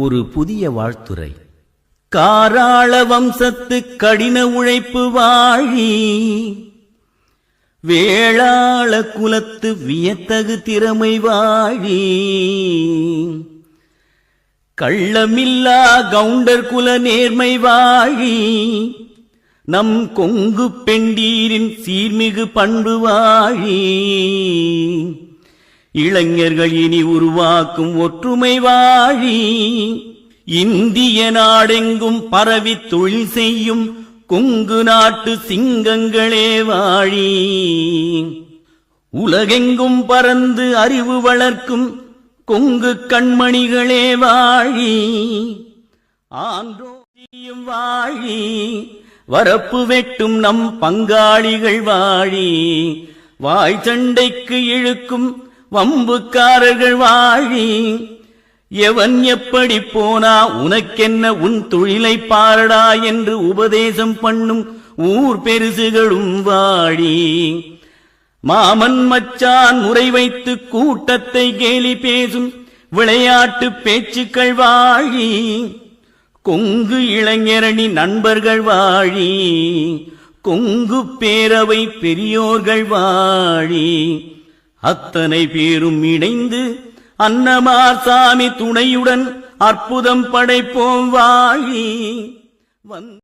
ஒரு புதிய வாழ்த்துரை. காராள வம்சத்து கடின உழைப்பு வாழி, வேளாள குலத்து வியத்தகு திறமை வாழி, கள்ளமில்லா கவுண்டர் குல நேர்மை வாழி, நம் கொங்கு பெண்டீரின் சீர்மிகு பண்பு வாழி, இளைஞர்கள் இனி உருவாக்கும் ஒற்றுமை வாழி, இந்திய நாடெங்கும் பரவி தொழில் செய்யும் கொங்கு நாட்டு சிங்கங்களே வாழி, உலகெங்கும் பறந்து அறிவு வளர்க்கும் கொங்கு கண்மணிகளே வாழி, ஆன்றோம் வாழி, வரப்பு வெட்டும் நம் பங்காளிகள் வாழி, வாய் சண்டைக்கு இழுக்கும் வம்புக்காரர்கள் வாழி, எவன் எப்படி போனா உனக்கென்ன உன் தொழிலை பாரடா என்று உபதேசம் பண்ணும் ஊர் பெருசுகளும் வாழி, மாமன் மச்சான் முறை வைத்து கூட்டத்தை கேலி பேசும் விளையாட்டு பேச்சுக்கள் வாழி, கொங்கு இளைஞரணி நண்பர்கள் வாழி, கொங்கு பேரவை பெரியோர்கள் வாழி, அத்தனை பேரும் இணைந்து அன்னமார் சாமி துணையுடன் அற்புதம் படைப்போம் வாழி.